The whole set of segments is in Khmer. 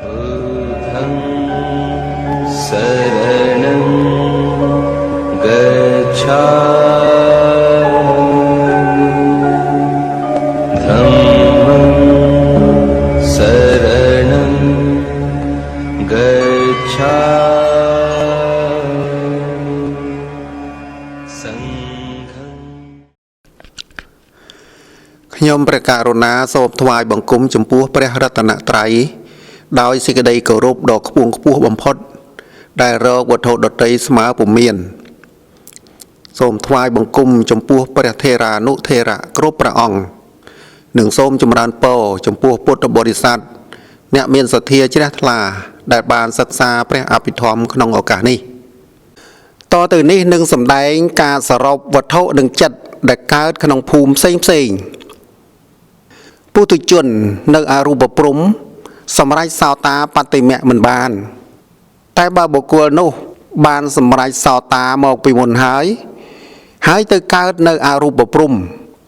बुद्धं शरणं गच्छामि धम्मं शरणं गच्छामि संघं ខ្ញុំព្រះករុណាសូមថ្វាយបង្គំចំពោះព្រះរតនត្រ័យដោយសេចក្តីគោរពដ៏ខ្ពង់ខ្ពស់បំផុតដែលរកវត្ថុដតីស្មើពុំមានសូមថ្វាយបង្គំចំពោះព្រះថេរានុថេរៈគ្រប់ព្រះអង្គនិងសូមចម្រើនពរចំពោះពុទ្ធបរិស័ទអ្នកមានសទ្ធាជ្រះថ្លាដែលបានសិក្សាព្រះអភិធម្មក្នុងឱកាសនេះតទៅនេះនឹងសម្ដែងការសរុបវត្ថុនិងចិត្តដែលកើតក្នុងភូមិផ្សេងៗពុទ្ធជននៅអរូបព្រំសម្រេចសោតាបតិមៈមិនបានតែបើបុគ្គលនោះបានសម្រេចសោតាមកពីមុនហើយទៅកើតនៅអរូបព្រំ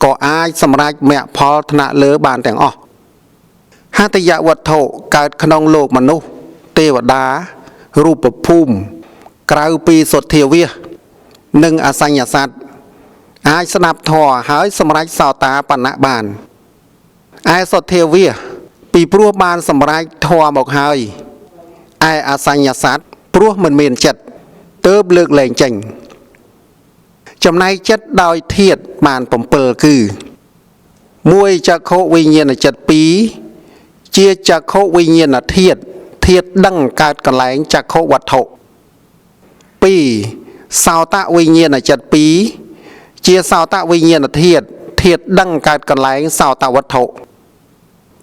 ក៏អាចសម្រេចមគ្គផលថ្នាក់លើបានទាំងអស់ហត្ថយវត្ថុកើតក្នុងលោកមនុស្សទេវតារូបភូមិក្រៅពីសុទ្ធាវាសនិងអសញ្ញសត្វអាចស្ដាប់ធម៌ហើយសម្រេចសោតាបណ្ណៈបានឯសុទ្ធាវាសពីព្រោះបានសម្រេចធម៌មកហើយឯអសញ្ញសត្វព្រោះមិនមានចិត្តទើបលើកលែងចេញចំណែកចិត្តដោយធាតុបាន7គឺ1ចក្ខុវិញ្ញាណចិត្ត2ជាចក្ខុវិញ្ញាណធាតុធាតុដឹងកើតកន្លែងចក្ខុវត្ថុ2សោតវិញ្ញាណចិត្ត2ជាសោតវិញ្ញាណធាតុធាតុដឹងកើតកន្លែងសោតវត្ថុ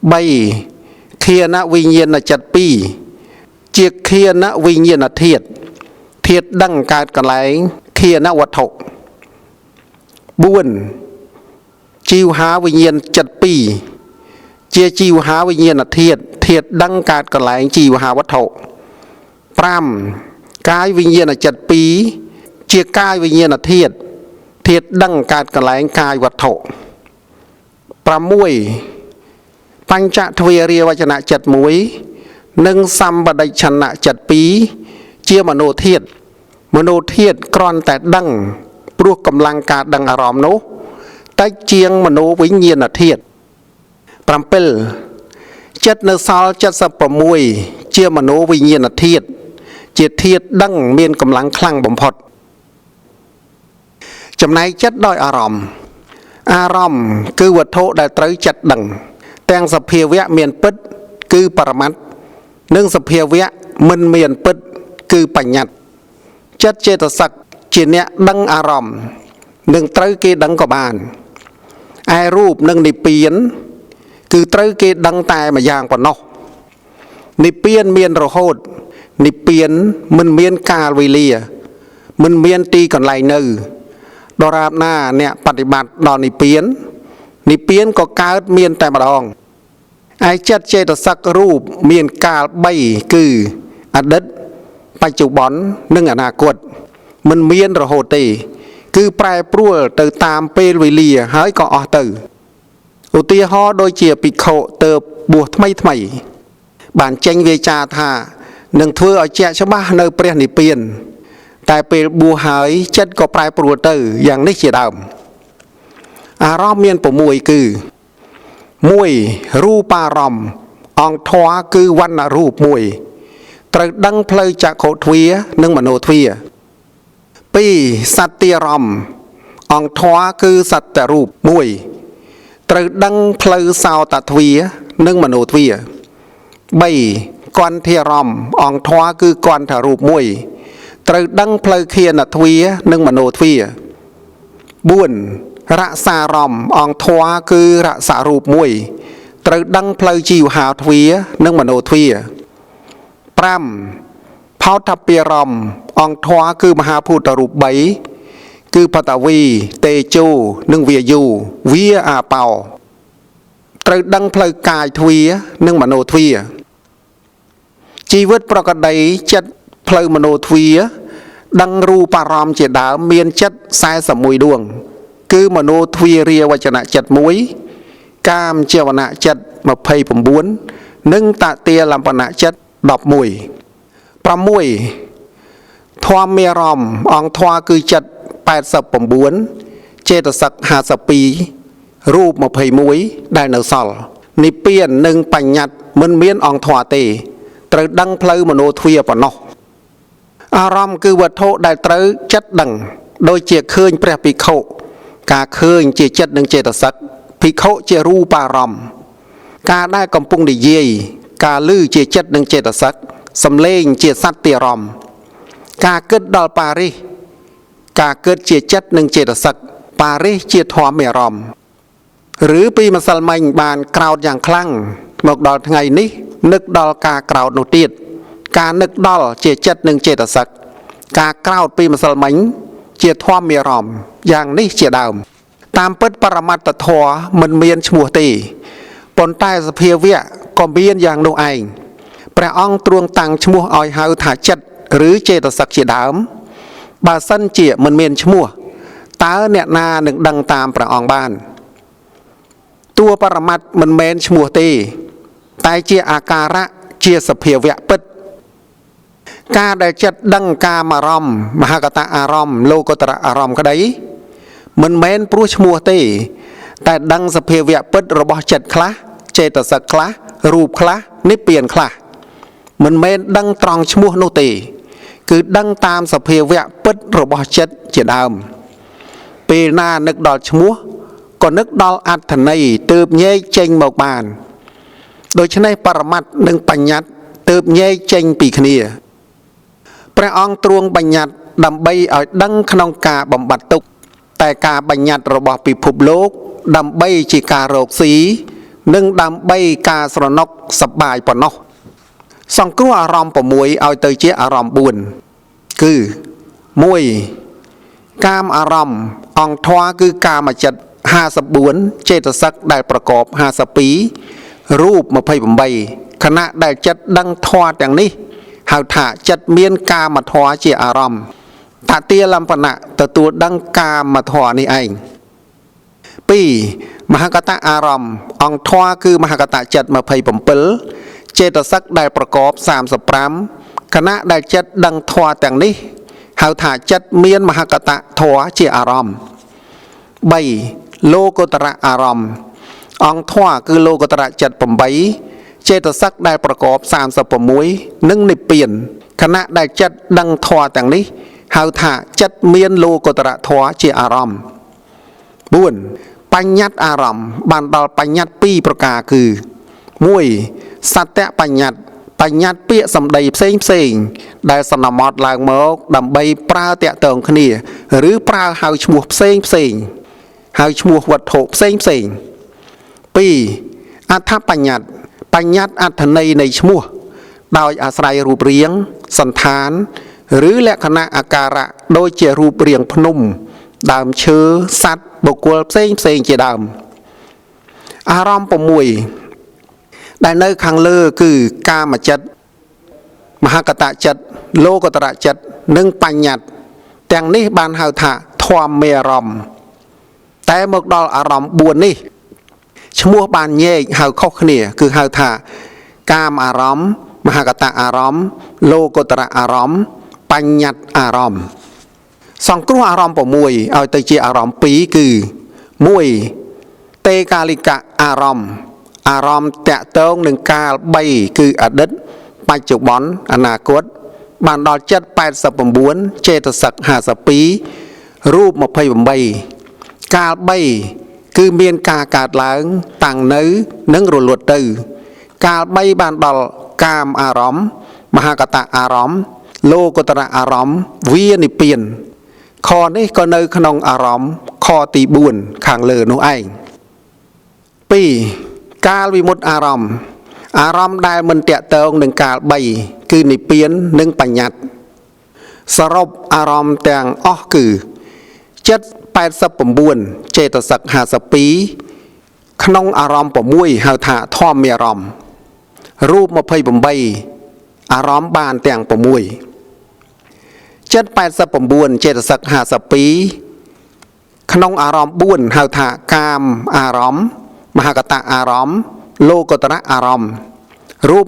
3ឃានវិញ្ញាណចិត្ត2ជាឃានវិញ្ញាណធាតុធាតុដឹងកើតកន្លែងឃានវត្ថុ4ជីវហាវិញ្ញាណចិត្ត2ជាជីវហាវិញ្ញាណធាតុធាតុដឹងកើតកន្លែងជីវហាវត្ថុ5កាយវិញ្ញាណចិត្ត2ជាកាយវិញ្ញាណធាតុធាតុដឹងកើតកន្លែងកាយវត្ថុ6បញ្ចទ្វេរាវចនៈចិត្ត1និងសម្បដិឆន្ទៈចិត្ត2ជាមโนធាតុគ្រាន់តែដឹងព្រោះកម្លាំងការដឹងអារម្មណ៍នោះតិចជាងមโนវិញ្ញាណធាតុ7ចិត្តនៅសល់76ជាមโนវិញ្ញាណធាតុជាធាតុដឹងមានកម្លាំងខ្លាំងបំផុតចំណែកចិត្តដោយអារម្មណ៍គឺវត្ថុដែលត្រូវចិត្តដឹងទាំងសភាវៈមានពិតគឺបរមត្តនិងសភាវៈមិនមានពិតគឺបញ្ញត្តិចិត្តចេតសិកជាអ្នកដឹងអារម្មណ៍នឹងត្រូវគេដឹងក៏បានឯរូបនិងនិព្វានគឺត្រូវគេដឹងតែម្យ៉ាងប៉ុណ្ណោះនិព្វានមានរហូតនិព្វានមិនមានកាលវេលាមិនមានទីកន្លែងនៅដរាបណាអ្នកបប្រតិបត្តិដល់និព្វានក៏កើតមានតែម្ដងឯចិត្តចេតសិករូបមានកាល3គឺអតីតបច្ចុប្បន្ននិងអនាគតមិនមានរហូតទេគឺប្រែប្រួលទៅតាមពេលវេលាហើយក៏អស់ទៅឧទាហរណ៍ដូចជាភិក្ខុទៅបួសថ្មីបានចេញវាចាថានឹងធ្វើឲ្យជាក់ច្បាស់នៅព្រះនិព្វានតែពេលបួសហើយចិត្តក៏ប្រែប្រួលទៅយ៉ាងនេះជាដើមអារម្មណ៍មាន6គឺ1រូបារម្មណ៍អង្គធម៌គឺវណ្ណរូប1ត្រូវដឹងផ្លូវចក្ខុទ្វារនិងមโนទ្វារ2សត្យារម្មណ៍អង្គធម៌គឺសត្យរូប1ត្រូវដឹងផ្លូវសោតទ្វារនិងមโนទ្វារ3គន្ធារម្មណ៍អង្គធម៌គឺគន្ធរូប1ត្រូវដឹងផ្លូវឃានទ្វារនិងមโนទ្វារ4រសារម្មណ៍អង្គធម៌គឺរសរូប1ត្រូវដឹងផ្លូវជីវហាទ្វារនិងមโนទ្វារ5ផោថពារម្មណ៍អង្គធម៌គឺមហាភូតរូប3គឺបតវីតេជោនិងវាយុវាអាបោត្រូវដឹងផ្លូវកាយទ្វារនិងមโนទ្វារជីវិតប្រកដីចិត្តផ្លូវមโนទ្វារដឹងរូបអារម្មណ៍ជាដើមមានចិត្ត41ដួងគឺមโนទ្វារាវចនៈចិត្ត1កាមជាវណៈចិត្ត29និងតតិលំបនៈចិត្ត 11 6ធម្មមេរមអង្គធម៌គឺចិត្ត89ចេតសិក52រូប21ដែលនៅសល់និព្វាននិងបញ្ញត្តិមិនមានអង្គធម៌ទេត្រូវដឹងផ្លូវមโนទ្វារប៉ុណ្ណោះអារម្មណ៍គឺវត្ថុដែលត្រូវចិត្តដឹងដូចជាឃើញព្រះភិក្ខុការឃើញជាចិត្តនិងចេតសិកភិក្ខុជារូបារម្មណ៍ការដែលកំពុងនិយាយការឮជាចិត្តនិងចេតសិកសំឡេងជាសត្វអារម្មណ៍ការគិតដល់បារិសការគិតជាចិត្តនិងចេតសិកបារិសជាធម្មអារម្មណ៍ឬពីម្សិលមិញបានក្រោតយ៉ាងខ្លាំងមកដល់ថ្ងៃនេះនឹកដល់ការក្រោតនោះទៀតការនឹកដល់ជាចិត្តនិងចេតសិកការក្រោតពីម្សិលមិញជាធម្មអារម្មណ៍យ៉ាងនេះជាដើមតាមពិតបរមត្តធម៌មិនមានឈ្មោះទេប៉ុន្តែសភាវៈក៏មានយ៉ាងនោះឯងព្រះអង្គទ្រង់តាំងឈ្មោះឲ្យហៅថាចិត្តឬចេតសិកជាដើមបើសិនជាមិនមានឈ្មោះតើអ្នកណានឹងដឹងតាមព្រះអង្គបានតួបរមត្តមិនមែនឈ្មោះទេតែជាអាការៈជាសភាវៈពិតការដែលចិត្តដឹងកាមអារម្មណ៍មហកតអារម្មណ៍លោកតរអារម្មណ៍ក្តីមិនមែនព្រោះឈ្មោះទេតែដឹងសភាវៈពិតរបស់ចិត្តខ្លះចេតសិកខ្លះរូបខ្លះនិព្វានខ្លះមិនមែនដឹងត្រង់ឈ្មោះនោះទេគឺដឹងតាមសភាវៈពិតរបស់ចិត្តជាដើមពេលណានឹកដល់ឈ្មោះក៏នឹកដល់អត្ថន័យទើបញែកចេញមកបានដូច្នេះបរមត្តនិងបញ្ញត្តិទើបញែកចេញពីគ្នាព្រះអង្គទ្រង់បញ្ញត្តិដើម្បីឲ្យដឹងក្នុងការបំបត្តិទុក្ខតែការបញ្ញត្តិរបស់ពិភពលោកដើម្បីជាការរកស៊ីនិងដើម្បីការស្រណុកសប្បាយប៉ុណ្ណោះសង្គ្រោះអារម្មណ៍6ឲ្យទៅជាអារម្មណ៍4គឺ1កាមអារម្មណ៍អង្គធម៌គឺកាមចិត្ត54ចេតសិកដែលប្រកប52រូប28ខណៈដែលចិត្តដឹងធម៌ទាំងនេះហៅថាចិត្តមានកាមធម៌ជាអារម្មណ៍តតិលំបណៈទទួលដឹងកាមធម៌នេះឯង2មហកតអារម្មណ៍អង្គធម៌គឺមហកតចិត្ត27ចេតសិកដែលប្រកប35ខណៈដែលចិត្តដឹងធម៌ទាំងនេះហៅថាចិត្តមានមហកតធម៌ជាអារម្មណ៍3លោកតរអារម្មណ៍អង្គធម៌គឺលោកតរចិត្ត8ចេតសិកដែលប្រកប36និងនិព្វានខណៈដែលចិត្តដឹងធម៌ទាំងនេះហៅថាចិត្តមានលោកតរធម៌ជាអារម្មណ៍4បញ្ញត្តិអារម្មណ៍បានដល់បញ្ញត្តិ2ប្រការគឺ1សត្យបញ្ញត្តិបញ្ញត្តិពាក្យសម្ដីផ្សេងដែលសន្មតឡើងមកដើម្បីប្រើតាក់ទងគ្នាឬប្រើហៅឈ្មោះផ្សេងហៅឈ្មោះវត្ថុផ្សេង2អត្ថបញ្ញត្តិបញ្ញត្តិអត្ថន័យនៃឈ្មោះដោយអាស្រ័យរូបរាងសន្តានឬលក្ខណៈអាការៈដូចជារូបរាងភ្នំដើមឈើសត្វបុគ្គលផ្សេងជាដើមអារម្មណ៍6ដែលនៅខាងលើគឺកាមចិត្តមហកតចិត្តលោកតរចិត្តនិងបញ្ញត្តិទាំងនេះបានហៅថាធម្មមេអារម្មណ៍តែមកដល់អារម្មណ៍4នេះឈ្មោះបានញែកហៅខុសគ្នាគឺហៅថាកាមអារម្មណ៍មហកតអារម្មណ៍លោកតរអារម្មណ៍បញ្ញត្តិអារម្មណ៍សង្គ្រោះអារម្មណ៍6ឲ្យទៅជាអារម្មណ៍2គឺ1តេកាលិកៈអារម្មណ៍អារម្មណ៍តាក់ទងនឹងកាល3គឺអតីតបច្ចុប្បន្នអនាគតបានដល់ចិត្ត89ចេតសិក52រូប28កាល3គឺមានការកើតឡើងតាំងនៅនិងរលត់ទៅកាល3បានដល់កាមអារម្មណ៍មហកតអារម្មណ៍លោកតរអារម្មណ៍វានិព្វានខនេះក៏នៅក្នុងអារម្មណ៍ខទី4ខាងលើនោះឯង2កាលវិមុតអារម្មណ៍ដែលមិនតាក់ទងនឹងកាល3គឺនិព្វាននិងបញ្ញត្តិសរុបអារម្មណ៍ទាំងអស់គឺចិត្ត89ចេតសិក52ក្នុងអារម្មណ៍6ហៅថាធម្មអារម្មណ៍រូប28អារម្មណ៍បានទាំង6ចិត្ត89ចេតសិក52ក្នុងអារម្មណ៍4ហៅថាកាមអារម្មណ៍មហកតអារម្មណ៍លោកតរអារម្មណ៍រូប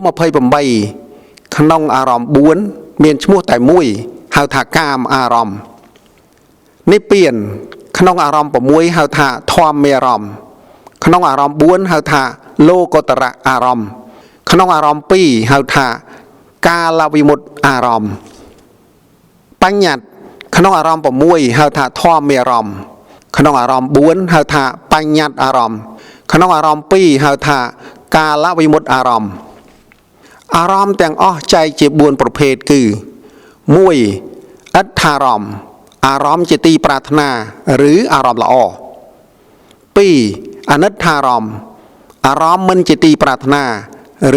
28 ក្នុងអារម្មណ៍4មានឈ្មោះតែមួយហៅថាកាមអារម្មណ៍និព្វានក្នុងអារម្មណ៍6ហៅថាធម្មអារម្មណ៍ក្នុងអារម្មណ៍4ហៅថាលោកុត្តរអារម្មណ៍ក្នុងអារម្មណ៍2ហៅថាកាលវិមុតតិអារម្មណ៍បញ្ញត្តិក្នុងអារម្មណ៍6ហៅថាធម្មអារម្មណ៍ក្នុងអារម្មណ៍4ហៅថាបញ្ញត្តិអារម្មណ៍ក្នុងអារម្មណ៍2ហៅថាកាលវិមុតតិអារម្មណ៍អារម្មណ៍ទាំងអស់ចែកជា4ប្រភេទគឺ1អត្ថារម្មណ៍អារម្មណ៍ជាទីប្រាថ្នាឬអារម្មណ៍ល្អ2អនិច្ចារម្មណ៍អារម្មណ៍មិនជាទីប្រាថ្នា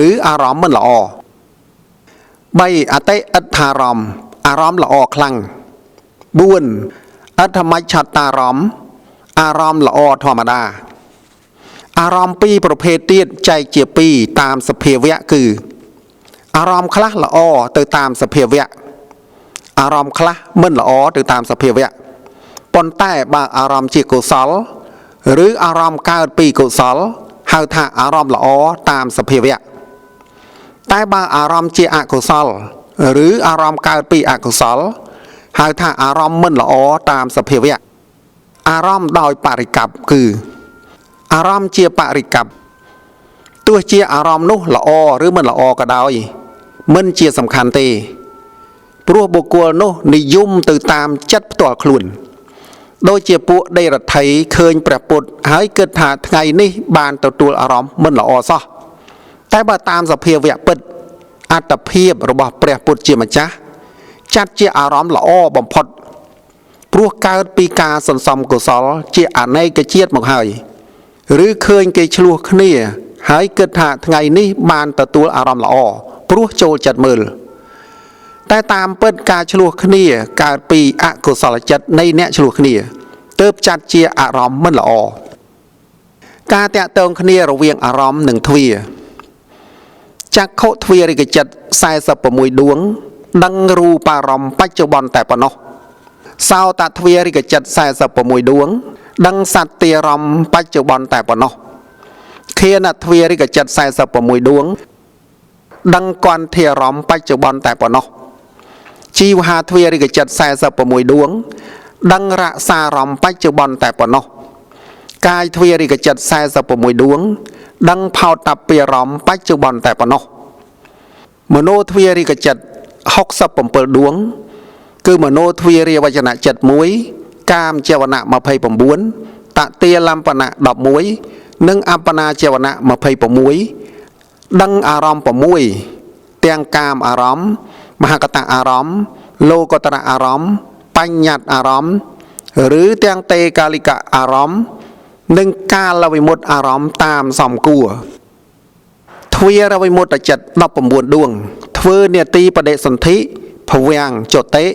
ឬអារម្មណ៍មិនល្អ3អតិអត្ថារម្មណ៍អារម្មណ៍ល្អខ្លាំង4អដ្ឋមច្ឆតារម្មណ៍អារម្មណ៍ល្អធម្មតាអារម្មណ៍2ប្រភេទទៀតចែកជា2តាមសភាវៈគឺអារម្មណ៍ខ្លះល្អទៅតាមសភាវៈអារម្មណ៍ខ្លះមិនល្អទៅតាមសភាវៈប៉ុន្តែបើអារម្មណ៍ជាកុសលឬអារម្មណ៍កើតពីកុសលហៅថាអារម្មណ៍ល្អតាមសភាវៈតែបើអារម្មណ៍ជាអកុសលឬអារម្មណ៍កើតពីអកុសលហៅថាអារម្មណ៍មិនល្អតាមសភាវៈអារម្មណ៍ដោយបរិកប្បគឺអារម្មណ៍ជាបរិកប្បទោះជាអារម្មណ៍នោះល្អឬមិនល្អក៏ដោយមិនជាសំខាន់ទេព្រោះបុគ្គលនោះនិយមទៅតាមចិត្តផ្ទាល់ខ្លួនដូចជាពួកដេរថីឃើញព្រះពុទ្ធហើយគិតថាថ្ងៃនេះបានទទួលអារម្មណ៍មិនល្អសោះតែបើតាមសភាវៈពិតអត្តភាពរបស់ព្រះពុទ្ធជាម្ចាស់ចាត់ជាអារម្មណ៍ល្អបំផុតព្រោះកើតពីការសន្សំកុសលជាអនេកជាតិមកហើយឬឃើញគេឆ្លោះគ្នាហើយគិតថាថ្ងៃនេះបានទទួលអារម្មណ៍ល្អព្រោះចូលចិត្តមើលតែតាមពិតការឆ្លោះគ្នាកើតពីអកុសលចិត្តនៃអ្នកឆ្លោះគ្នាទើបចាត់ជាអារម្មណ៍មិនល្អការតាក់ទងគ្នារវាងអារម្មណ៍និងទ្វាចក្ខុទ្វារិកចិត្ត46ដួងដឹងរូបារម្មណ៍បច្ចុប្បន្នតែប៉ុណ្ណោះសោតទ្វារិកចិត្ត46ដួងដឹងសត្យារម្មណ៍បច្ចុប្បន្នតែប៉ុណ្ណោះឃានទ្វារិកចិត្ត46ដួងដឹងគន្ធធារម្មណ៍បច្ចុប្បន្នតែប៉ុណ្ណោះជីវហាទ្វារិកចិត្ត46ដួងដឹងរសារម្មណ៍បច្ចុប្បន្នតែប៉ុណ្ណោះកាយទ្វារិកចិត្ត46ដួងដឹងផោតពារម្មណ៍បច្ចុប្បន្នតែប៉ុណ្ណោះមโนទ្វារិកចិត្ត67ដួងគឺមโนទ្វារាវចនៈចិត្ត1កាមចវណៈ29តតិលំបណៈ11និងអបណាចវណៈ26ដឹងអារម្មណ៍6ទាំងកាមអារម្មណ៍មហកតអារម្មណ៍លោកុត្តរអារម្មណ៍បញ្ញត្តិអារម្មណ៍ឬទាំងតេកាលិកអារម្មណ៍និងកាលវិមុតតិអារម្មណ៍តាមសំគួរទ្វារវិមុតតិចិត្ត19ដួងធ្វើនាទីបដិសន្ធិភវាំងចតិ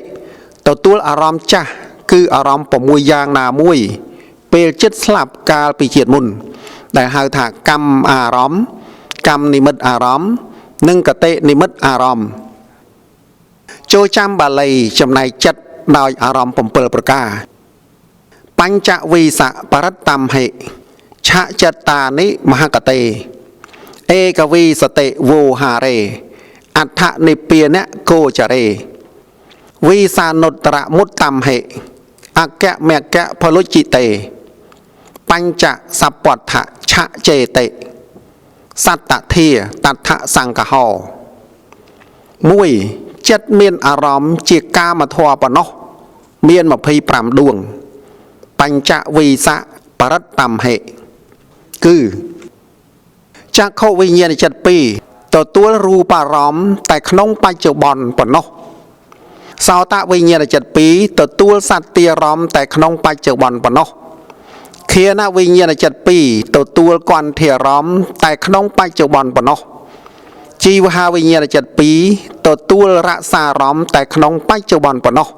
ទទួលអារម្មណ៍ចាស់គឺអារម្មណ៍6យ៉ាងណាមួយពេលចិត្តស្លាប់កាលពីជាតិមុនដែលហៅថាកម្មអារម្មណ៍កម្មនិមិត្តអារម្មណ៍និងកតិនិមិត្តអារម្មណ៍ចូលចាំបាលីចំណែកចិត្តដោយអារម្មណ៍7ប្រការបញ្ចវិសៈបរត្តមហិឆចតានិមហកតេឯកវិសតិវោហារេអដ្ឋនិព្វានៈកោចរេវិសានុត្តរមុត្តមហិអគ្គមគ្គផលុជិតេបញ្ចសពដ្ឋឆចេតិសត្តធាតដ្ឋសង្កហោ1ចិត្តមានអារម្មណ៍ជាកាមធម៌ប៉ុណ្ណោះមាន25ដួងបញ្ចវិសៈបរត្តមហិគឺចក្ខុវិញ្ញាណចិត្ត2ទទួលរូបអារម្មណ៍តែក្នុងបច្ចុប្បន្នប៉ុណ្ណោះសោតវិញ្ញាណចិត្ត2ទទួលសត្យារម្មណ៍តែក្នុងបច្ចុប្បន្នប៉ុណ្ណោះឃានវិញ្ញាណចិត្ត2ទទួលគន្ធធារម្មណ៍តែក្នុងបច្ចុប្បន្នប៉ុណ្ណោះជីវហាវិញ្ញាណចិត្ត2ទទួលរសារម្មណ៍តែក្នុងបច្ចុប្បន្នប៉ុណ្ណោះ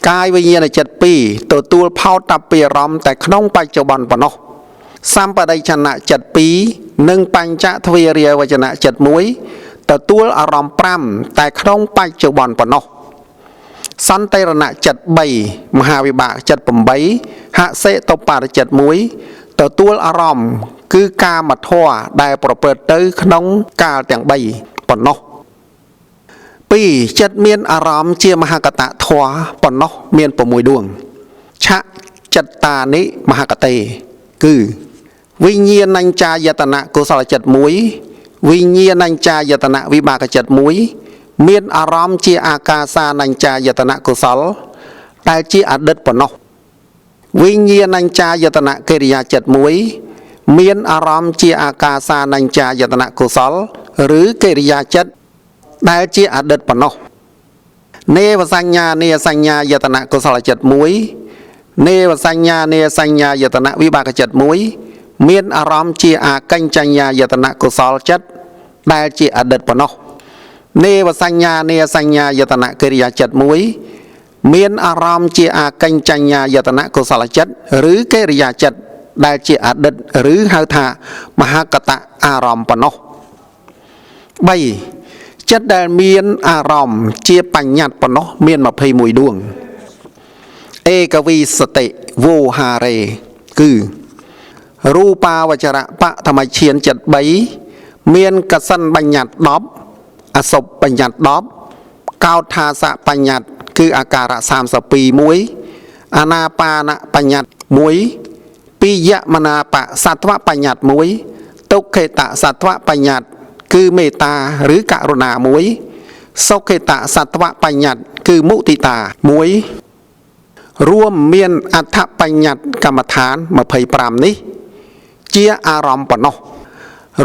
កាយវិញ្ញាណចិត្ត2ទទួលផោតពារម្មណ៍តែក្នុងបច្ចុប្បន្នប៉ុណ្ណោះសម្បដិឆនៈចិត្ត2និងបញ្ចទ្វារាវចនៈចិត្ត1ទទួលអារម្មណ៍5តែក្នុងបច្ចុប្បន្នប៉ុណ្ណោះសន្តិរណចិត្ត3មហាវិបាកចិត្ត8ហសិតុបរចិត្ត1ទទួលអារម្មណ៍គឺកាមធម៌ដែលប្រព្រឹត្តទៅក្នុងកាលទាំង3ប៉ុណ្ណោះ ពីចិត្តមានអារម្មណ៍ជាមហកតធម៌ប៉ុណ្ណោះមាន6ដួងឆៈចិត្តតានិមហកតេគឺវិញ្ញាណញ្ចាយតនៈកុសលចិត្ត1វិញ្ញាណញ្ចាយតនៈវិបាកចិត្ត1មានអារម្មណ៍ជាអាកាសានញ្ចាយតនៈកុសលដែលជាអតីតប៉ុណ្ណោះវិញ្ញាណញ្ចាយតនៈកិរិយាចិត្ត1មានអារម្មណ៍ជាអាកាសានញ្ចាយតនៈកុសលឬកិរិយាចិត្តដែលជាអតីតប៉ុណ្ណោះនេវសញ្ញានេសញ្ញាយតនៈកុសលចិត្ត1នេវសញ្ញានេសញ្ញាយតនៈវិបាកចិត្ត1មានអារម្មណ៍ជាអាកញ្ចញ្ញាយតនៈកុសលចិត្តដែលជាអតីតប៉ុណ្ណោះនេវសញ្ញានេសញ្ញាយតនៈកិរិយាចិត្ត1មានអារម្មណ៍ជាអាកញ្ចញ្ញាយតនៈកុសលចិត្តឬកិរិយាចិត្តដែលជាអតីតឬហៅថាមហកតអារម្មណ៍ប៉ុណ្ណោះ3ចិត្តដែលមានអារម្មណ៍ជាបញ្ញត្តិប៉ុណ្ណោះមាន21ដួងឯកវិសតិវោហារេគឺរូបាវចរៈបឋមឈានចិត្ត3មានកសិនបញ្ញត្តិ10អសុបបញ្ញត្តិ10កោដ្ឋាសៈបញ្ញត្តិគឺអាការៈ32 1អានាបានបញ្ញត្តិ1ពីយមនាបសត្វបញ្ញត្តិ1ទុក្ខេតសត្វបញ្ញត្តិគឺមេត្តាឬករុណា1សុខេតសត្វបញ្ញត្តិគឺមុទិតា1រួមមានអដ្ឋបញ្ញត្តិកម្មដ្ឋាន25នេះជាអារម្មណ៍ប៉ុណ្ណោះ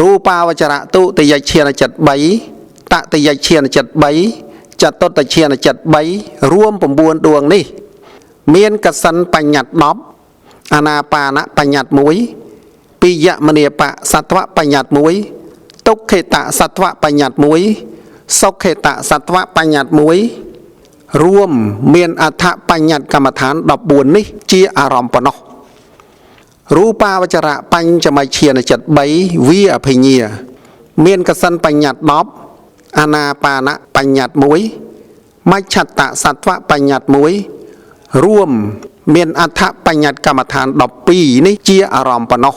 រូបាវចរៈទុតិយឈានចិត្ត3តតិយឈានចិត្ត3ចតុតឈានចិត្ត3រួម9ដួងនេះមានកសិនបញ្ញត្តិ10អានាបានបញ្ញត្តិ1ពីយមនាបសត្វបញ្ញត្តិ1ទុក្ខេតសត្វបញ្ញត្តិ1សុខេតសត្វបញ្ញត្តិ1រួមមានអដ្ឋបញ្ញត្តិកម្មដ្ឋាន14នេះជាអារម្មណ៍ប៉ុណ្ណោះរូបាវចរៈបញ្ចមឈានចិត្ត3វាអភិញ្ញាមានកសិនបញ្ញត្តិ10អានាបានបញ្ញត្តិ1មច្ឆតសត្វបញ្ញត្តិ1រួមមានអដ្ឋបញ្ញត្តិកម្មដ្ឋាន12នេះជាអារម្មណ៍ប៉ុណ្ណោះ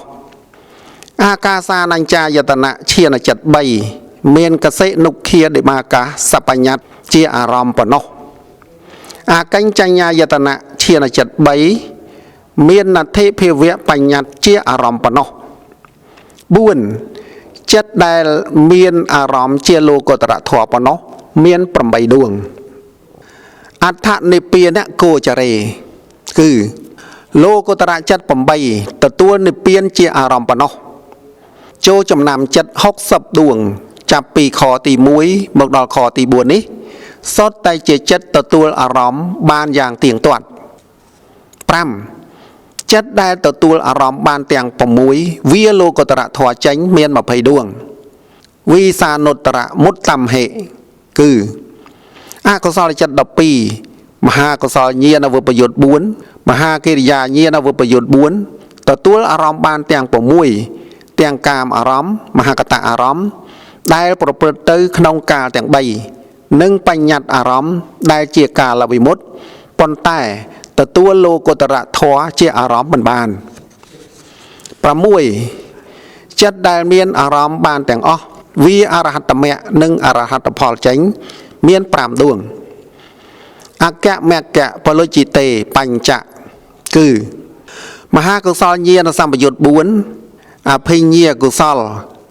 អាកាសានញ្ចាយតនៈឈានចិត្ត3មានកសិនុខាដិមាកាសបញ្ញត្តិជាអារម្មណ៍ប៉ុណ្ណោះអាកញ្ចញ្ញាយតនៈឈានចិត្ត3មាននតិភិវៈបញ្ញត្តិជាអារម្មណ៍ប៉ុណ្ណោះ4ចិត្តដែលមានអារម្មណ៍ជាលោកុត្តរធម៌ប៉ុណ្ណោះមាន8ដួងអដ្ឋនិព្វានគោចរេគឺលោកុត្តរចិត្ត8ទទួលនិព្វានជាអារម្មណ៍ប៉ុណ្ណោះចូលចំណាំចិត្ត60ដួងចាប់ពីខទី1មកដល់ខទី4នេះសុទ្ធតែជាចិត្តទទួលអារម្មណ៍បានយ៉ាងទៀងទាត់5ចិត្តដែលទទួលអារម្មណ៍បានទាំង6វាលោកុត្តរធម៌ចេញមាន20ដួងវិសានុត្តរមុតតំហេគឺអកុសលចិត្ត12មហាកុសលញាណវិបយុទ្ធ4មហាកិរិយាញាណវិបយុទ្ធ4ទទួលអារម្មណ៍បានទាំង6ទាំងកាមអារម្មណ៍មហកតអារម្មណ៍ដែលប្រព្រឹត្តទៅក្នុងកាលទាំង3និងបញ្ញត្តិអារម្មណ៍ដែលជាកាលវិមុតប៉ុន្តែទទួលលោកុត្តរធម៌ជាអារម្មណ៍មិនបាន6ចិត្តដែលមានអារម្មណ៍បានទាំងអស់វាអរហត្តមគ្គនិងអរហត្តផលចេញមាន5ដួងអគ្គមគ្គពលជិតេបញ្ចៈគឺមហាកុសលញាណសម្បយុទ្ធ4អភិញ្ញាកុសល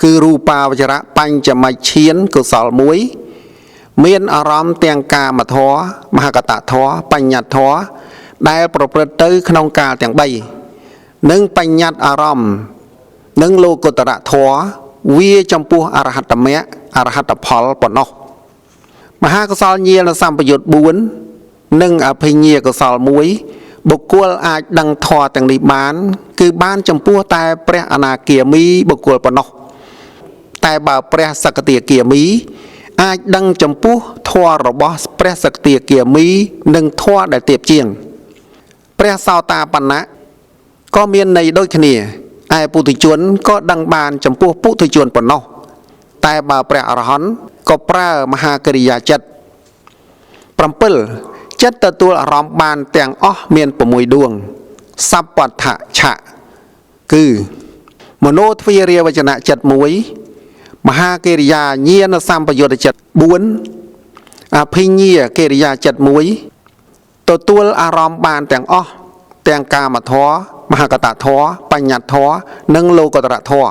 គឺរូបាវចរៈបញ្ចមឈានកុសល1មានអារម្មណ៍ទាំងកាមធម៌មហកតធម៌បញ្ញត្តិធម៌ដែលប្រព្រឹត្តទៅក្នុងកាលទាំង3និងបញ្ញត្តិអារម្មណ៍និងលោកុត្តរធម៌វាចំពោះអរហត្តមគ្គអរហត្តផលប៉ុណ្ណោះមហាកុសលញាណសម្បយុទ្ធ4និងអភិញ្ញាកុសល1បុគ្គលអាចដឹងធម៌ទាំងនេះបានគឺបានចំពោះតែព្រះអនាគាមីបុគ្គលប៉ុណ្ណោះតែបើព្រះសក្តិគាមីអាចដឹងចំពោះធម៌របស់ព្រះសក្តិគាមីនិងធម៌ដែលទាបជាងព្រះសោតាបណៈក៏មានន័យដូចគ្នាឯពុទ្ធជនក៏ដឹងបានចំពោះពុទ្ធជនប៉ុណ្ណោះតែបើព្រះអរហន្តក៏ប្រើមហាកិរិយាចិត្ត7ចិត្តទទួលអារម្មណ៍បានទាំងអស់មាន6ដួងសពដ្ឋឆៈគឺមនោទ្វារាវចនៈចិត្ត1មហាកិរិយាញាណសម្បយុទ្ធចិត្ត4 ភិញ្ញាកិរិយាចិត្តមួយទទួលអារម្មណ៍បានទាំងអស់ទាំងកាមធម៌មហកតធម៌បញ្ញត្តិធម៌និងលោកតរធម៌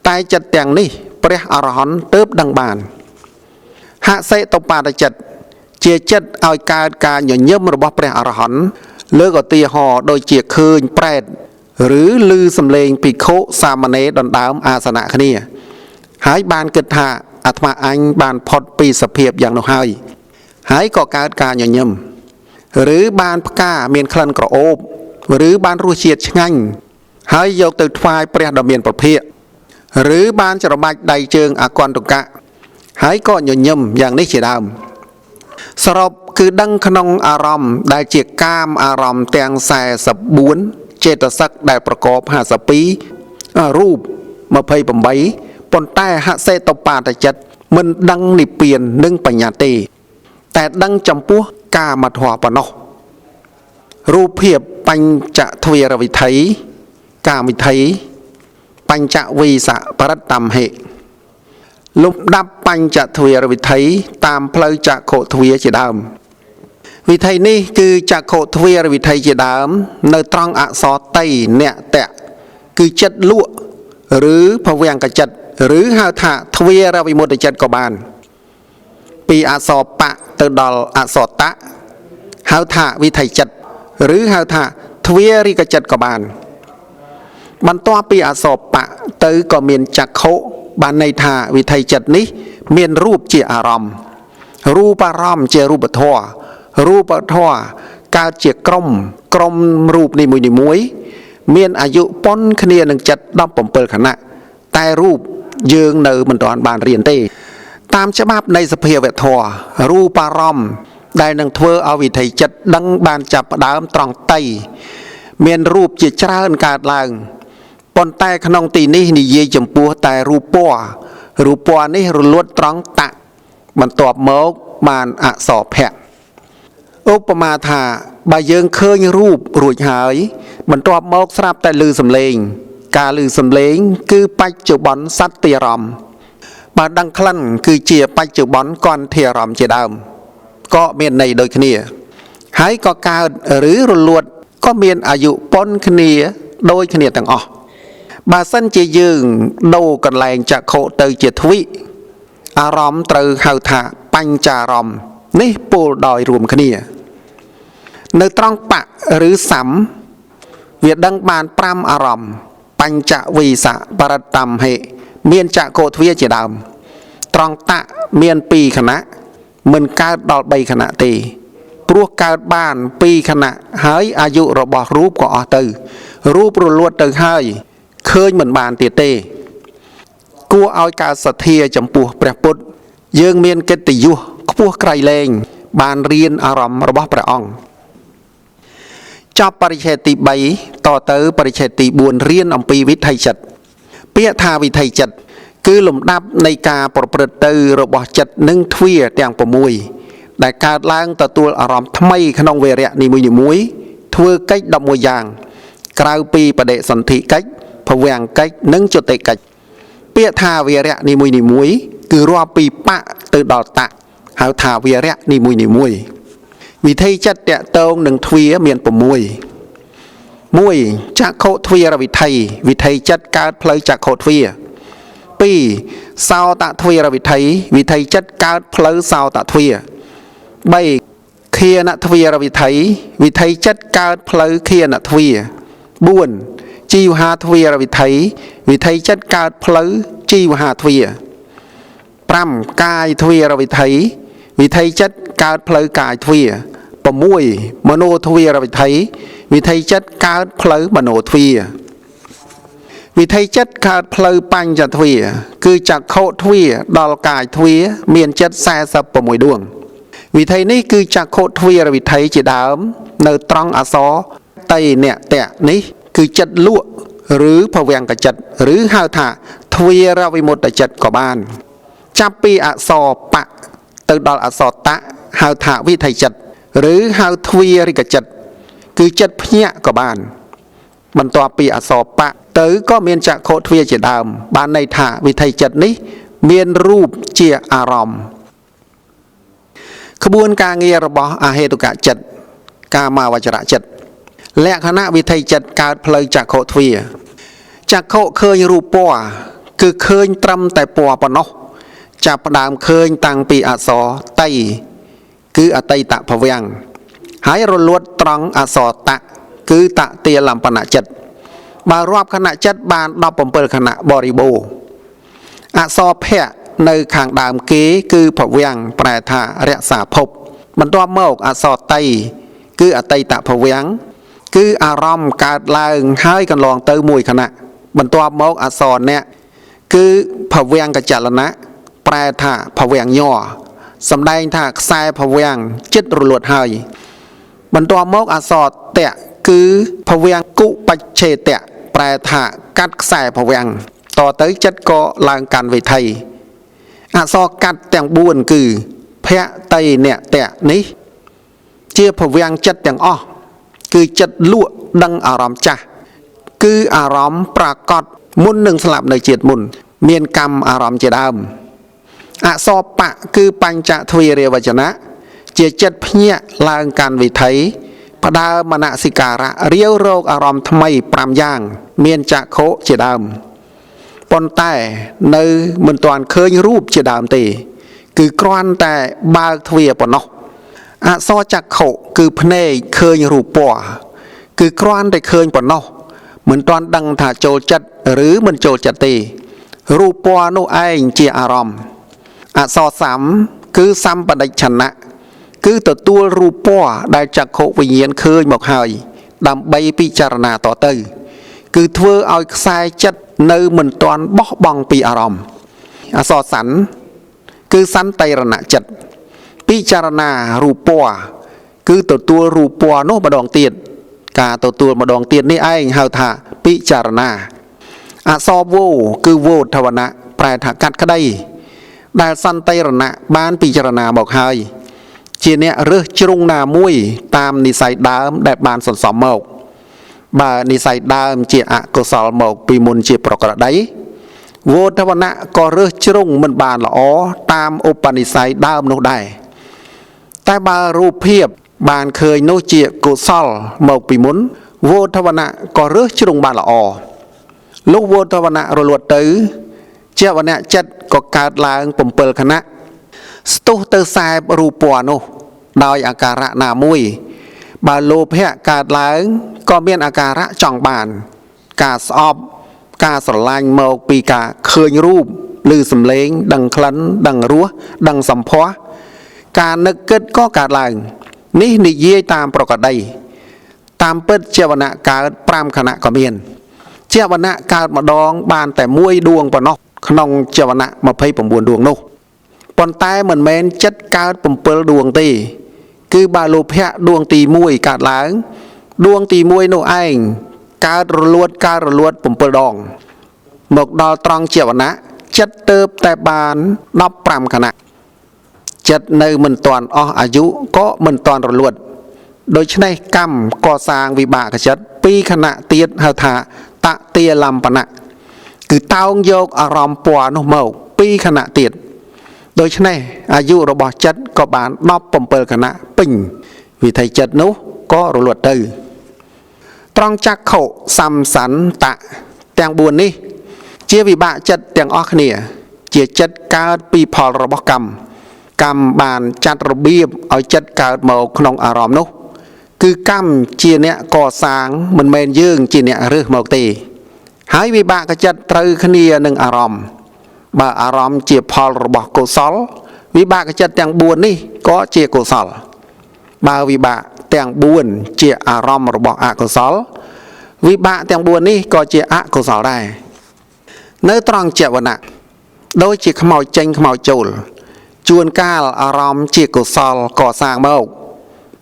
តែចិត្តទាំងនេះព្រះអរហន្តទើបដឹងបានហសិតុបាតចិត្តជាចិត្តឲ្យកើតការញញឹមរបស់ព្រះអរហន្តលើកឧទាហរណ៍ដូចជាឃើញប្រេតឬឮសំឡេងភិក្ខុសាមណេរដណ្ដើមអាសនៈគ្នាហើយបានគិតថាអាត្មាអញបានផុតពីសភាពយ៉ាងនោះហើយក៏កើតការញញឹមឬបានផ្កាមានក្លិនក្រអូបឬបានរសជាតិឆ្ងាញ់ហើយយកទៅថ្វាយព្រះដ៏មានព្រះភិក្ខឬបានច្របាច់ដៃជើងអកន្តកៈហើយក៏ញញឹមយ៉ាងនេះជាដើមសរុបគឺដឹងក្នុងអារម្មណ៍ដែលជាកាមអារម្មណ៍ទាំង44ចេតសិកដែលប្រកប52រូប28ប៉ុន្តែហសិតុបាតចិត្តមិនដឹងនិព្វាននិងបញ្ញត្តិទេតែដឹងចំពោះកាមធម៌ប៉ុណ្ណោះរូបភាពបញ្ចទ្វេរវិថីកាមវិថីបញ្ចវិសៈបរិត្តមហិលំដាប់បញ្ចទ្វេរវិថីតាមផ្លូវចក្ខុទ្វាជាដើមវិថីនេះគឺចក្ខុទ្វារវិថីជាដើមនៅត្រង់អក្សរតៃអ្នកតៈគឺចិត្តលក់ឬភវង្គចិត្តឬហៅថាទ្វារវិមុតចិត្តក៏បានពីអក្សរបៈទៅដល់អក្សរតៈហៅថាវិថីចិត្តឬហៅថាទ្វារិកចិត្តក៏បានបន្ទាប់ពីអក្សរបៈទៅក៏មានចក្ខុបានន័យថាវិថីចិត្តនេះមានរូបជាអារម្មណ៍រូបអារម្មណ៍ជារូបធម៌រូបធម៌កើតជាក្រុមរូបនីមួយមានអាយុប៉ុនគ្នានឹងចិត្ត17ខណៈតែរូបយើងនៅមិនទាន់បានរៀនទេតាមច្បាប់នៃសភាវធម៌រូបអារម្មណ៍ដែលនឹងធ្វើឲ្យវិថីចិត្តដឹងបានចាប់ផ្ដើមត្រង់តៃមានរូបជាច្រើនកើតឡើងប៉ុន្តែក្នុងទីនេះនិយាយចំពោះតែរូបពណ៌នេះរលត់ត្រង់តៈបន្ទាប់មកបានអក្សរភៈឧបមាថាបើយើងឃើញរូបរួចហើយបន្ទាប់មកស្រាប់តែឮសំឡេងការឮសំឡេងគឺបច្ចុប្បន្នសត្យអារម្មណ៍បើដឹងក្លិនគឺជាបច្ចុប្បន្នកន្ធអារម្មណ៍ជាដើមក៏មានន័យដូចគ្នាហើយក៏កើតឬរលត់ក៏មានអាយុប៉ុនគ្នាដូចគ្នាទាំងអស់បើសិនជាយើងដូរកន្លែងចក្ខុទៅជាទ្វិអារម្មណ៍ត្រូវហៅថាបញ្ចារម្មណ៍នេះពោលដោយរួមគ្នានៅត្រង់បៈឬសំវាដឹងបាន5អារម្មណ៍បញ្ចវិសៈបរិត្តមហិមានចក្ខុទ្វាជាដើមត្រង់តៈមាន2ខណៈមិនកើតដល់3ខណៈទេព្រោះកើតបាន2ខណៈហើយអាយុរបស់រូបក៏អស់ទៅរូបរលត់ទៅហើយឃើញមិនបានទៀតទេគួរឲ្យកើតសទ្ធាចំពោះព្រះពុទ្ធយើងមានកិត្តិយសខ្ពស់ក្រៃលែងបានរៀនអារម្មណ៍របស់ព្រះអង្គចប់បរិច្ឆេទទី3តទៅបរិច្ឆេទទី4រៀនអំពីវិថីចិត្តពាក្យថាវិថីចិត្តគឺលំដាប់នៃការប្រព្រឹត្តទៅរបស់ចិត្តនិងទ្វាទាំង6ដែលកើតឡើងទទួលអារម្មណ៍ថ្មីក្នុងវេរៈនីមួយធ្វើកិច្ច11យ៉ាងក្រៅពីបដិសន្ធិកិច្ចភវង្គកិច្ចនិងចតិកិច្ចពាក្យថាវេរៈនីមួយគឺរាប់ពីបៈទៅដល់តៈហៅថាវេរៈនីមួយវិធីចិត្តតកតងនឹងទ្វាមាន6 1ចក្ខុទ្វារវិធីចិត្តកើតផ្លូវចក្ខុទ្វា2សោតទ្វារវិធីចិត្តកើតផ្លូវសោតទ្វា3ឃានទ្វារវិធីចិត្តកើតផ្លូវឃានទ្វា4ជីវហាទ្វារវិធីចិត្តកើតផ្លូវជីវហាទ្វា5កាយទ្វារវិធីចិត្តកើតផ្លូវកាយទ្វា6មโนទ្វារវិធីចិត្តកើតផ្លូវមโนទ្វាវិធីចិត្តកើតផ្លូវបញ្ចទ្វាគឺចក្ខុទ្វាដល់កាយទ្វាមានចិត្ត46ដួងវិធីនេះគឺចក្ខុទ្វារវិធីជាដើមនៅត្រង់អក្សរតៃអ្នកតៈនេះគឺចិត្តលក់ឬភវង្គចិត្តឬហៅថាទ្វារវិមុតចិត្តក៏បានចាប់ពីអក្សរបៈទៅដល់អក្សរតៈហៅថាវិថីចិត្តឬហៅទ្វារិកចិត្តគឺចិត្តភ្ញាក់ក៏បានបន្ទាប់ពីអក្សរបៈទៅក៏មានចក្ខុទ្វាជាដើមបានន័យថាវិថីចិត្តនេះមានរូបជាអារម្មណ៍ ขบวนการเงียระบอบอาเหตุกะจัดกามาวจระจัดและคณะวิทยจัดการเพลยจากโคทวีจากโคเคยรูปปัวคือเคยตรำแต่ปัวปนอจับดามเคยตังปีอัศไตคืออตัยตะพเวียงหายรลวดตรังอัศตะคือตะเตียลำปนาจัดมารอบคณะจัดบานดอกปมเปิลคณะบริบูอัศแพะในขางดามเก๋คือพเวียงแปรธาเรศาภพมันตัวเมกอัศไตคืออตัยตะพเวียงคืออารมณ์การลายให้กันลองเตยมวยคณะบรรตัวมกอัศเนี่ยคือพเวียงกจารณะแปรธาพเวียงย่อสำได้ถ้าสายพเวียงจิตรุลดให้บรรตัวมกอัศเตะคือพเวียงกุปัจเชเตะแปรธากัดสายพเวียงต่อเตยจัดก็ลางการวิไทยอัศกัดแต่งบุญคือแพะไตเนี่ยเตะนี้เจียพเวียงจัดแต่งอ้อคือจัดลวดดังอารมณ์จ้ะคืออารมณ์ปรากฏมุนหนึ่งสลับในเจ็ดมุนเมียนกรรมอารมณ์เจดามอสอบปะคือปัญจทวีเรวจนะเจจัดเพียลางการวิไทยพดามณสิการะเรียวโรคอารมณ์ทำไมปรามย่างเมียนจะโคเจดามปนแต่ในมันตอนเคยรูปเจดามตีคือกรอนแต่บาทวีปนกอสอจักโขคือพเนเคยรูปปัวคือกรอนแต่เคยปนกเหมือนตอนดังถาโจจัดหรือมันโจจัดตีรูปปัวโนไอเจียอารมณ์อสอสามคือซ้ำปฏิชนะคือตัวรูปปัวได้จักโขวิญญาณเคยหมกหายดำใบพิจารณาต่อเตยคือเธอเอาสายจัดในเหมือนตอนบ่บังปีอารมณ์อสอสันคือสันไตรณะจัดพิจารณารูปปัวคือตัวรูปปัวโนมาดองเตียนกาตัวมาดองเตียนนี่ไอ้เฮาท่าพิจารณาอสอโวคือโวทวนะแปลถักกัดก็ได้ได้สันไตรณะบ้านพิจารณาบอกหายเจเนเรือจรุงนามุยตามนิสัยดามได้บานสนสมหมกบานิสัยดามเจอะกุศลหมกปีมุนเจปรกระไดโวทวนะก็เรือจรุงมันบานละอ๋อตามอุปนิสัยดามโนได้แต่บารูปเพียบบานเคยโนเจกุศลหมกปีมุนโวทวนะก็เรือจรุงบานละอ๋อลูกโวทวนะรลวดตื้อเจ้าวันนี้จัดก็การลางปมเปิลคณะสตุเตอร์ไซรูปัวโนดอยอาการะนามุยบาโลเพะการล้างก็เมียนอาการะจ่องบานกาสอบกาสลายเมกปีกาเคยรูปลือสำเลงดังคลันดังรั้วดังสัมพะการนึกเกิดก็การล้างนี่นิเยตามปรากฏได้ตามเปิดเจวนะการปรามคณะก็เมียนเจวนะการมาดองบานแต่มวยดวงปนกขนองเจวนะมาเพย์ผมบวนดวงโนปนใต้เหมือนแมนจัดการผมเปิลดวงตีคือบาโลเพะดวงตีมวยการล้างดวงตีมวยโนไอการรลวดผมเปิลดองหมกดอตรองเจวนะจัดเติบแต่บานนับปรามขณะจัดในมันตอนอายุก็มันตอนรลวดโดยใช้กรรมก่อสร้างวิบากจัดปีขณะเตียหาถาตะเตียลำปณะคือเต้าโยกอารมณ์ปัวโนเมาปีขณะเตียโดยฉะนั้นอายุระบอบจัดก็บานนอบปมเปิลคณะปิ่งวิธีจัดนู้ก็รลวดตื้อตรองจักโขซัมสันตะแตงบุญนี่เจียวิบะจัดแตงออกเนี่ยเจียจัดการปีพอระบกรรมบานจัดระเบียบเอาจัดการเมาขนองอารมณ์นู้คือกรรมเจียเนี่ยก่อสร้างมันเมนยื่งเจียเนี่ยเรื่องเมาตีหายวิบะก็จัดตรึขเนียหนึ่งอารมณ์บาอารมณ์เจียพอระบบกุศลวิบากจัดแต่งบุญนี่ก็เจียกุศลบาวิบากแต่งบุญเจียอารมณ์ระบบอกุศลวิบากแต่งบุญนี่ก็เจียอกุศลได้เนื้อตรองเจวนะโดยเจียขมาวเจงขมาวจูลจวนกาลอารมณ์เจียกุศลก่อสร้างเมื่อ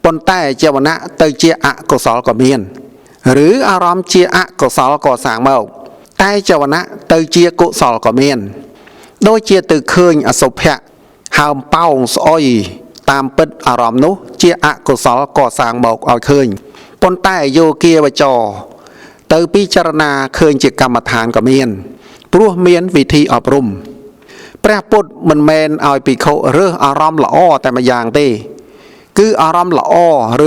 ปนใต้เจวนะเตยเจียอกุศลก็เมียนหรืออารมณ์เจียอกุศลก่อสร้างเมื่อใต้เจวนะเตยเจียกุศลก็เมียนโดยเจียตือเคยอสุภะหามเป้าสอยตามปิดอารมณ์นู้เจียอกุศลก่อสร้างบอกเอาเคยปนใต้โยเกียวจอเตยพิจารณาเคยเจียกรรมฐานก็เมียนปลุกเมียนวิธีอบรมพระพุทธมันแมนเอาปีเขาเรื่องอารมณ์ละอ้อแต่มาอย่างเต้ គឺអារម្មណ៍ល្អ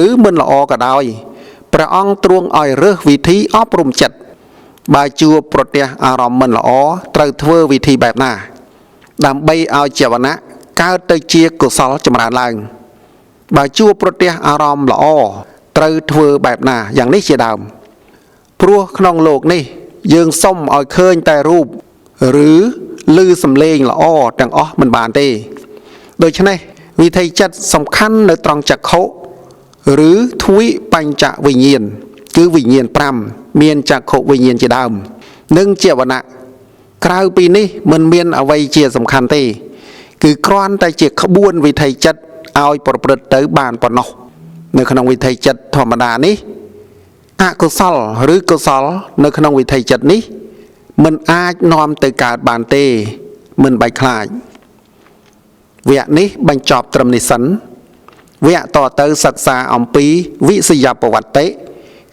ឬមិនល្អក៏ដោយព្រះអង្គទ្រង់ឲ្យរើសវិធីអប់រំចិត្តបើជួបប្រទះអារម្មណ៍មិនល្អត្រូវធ្វើវិធីបែបណាដើម្បីឲ្យចវណៈកើតទៅជាកុសលចម្រើនឡើងបើជួបប្រទះអារម្មណ៍ល្អត្រូវធ្វើបែបណាយ៉ាងនេះជាដើមព្រោះក្នុងโลกនេះយើងសុំឲ្យឃើញតែរូបឬឮសំឡេងល្អទាំងអស់មិនបានទេដូច្នេះវិធីចិត្តសំខាន់នៅត្រង់ចក្ខុឬទ្វិបញ្ចវិញ្ញាណគឺវិញ្ញាណ5មានចក្ខុវិញ្ញាណជាដើមនិងចវណៈក្រៅពីនេះមិនមានអ្វីជាសំខាន់ទេគឺគ្រាន់តែជាក្បួនវិធីចិត្តឲ្យប្រព្រឹត្តទៅបានប៉ុណ្ណោះនៅក្នុងវិធីចិត្តធម្មតានេះអកុសលឬកុសលនៅក្នុងវិធីចិត្តនេះមិនអាចនាំទៅកើតបានទេមិនបាច់ខ្លាចវគ្គនេះបញ្ចប់ត្រឹមនេះសិនវគ្គតទៅសិក្សាអំពីវិសយប្រវត្តិ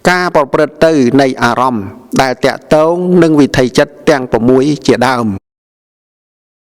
ការប្រព្រឹត្តទៅនៃអារម្មណ៍ដែលតាក់ទងនឹងវិធីចិត្តទាំង6ជាដើម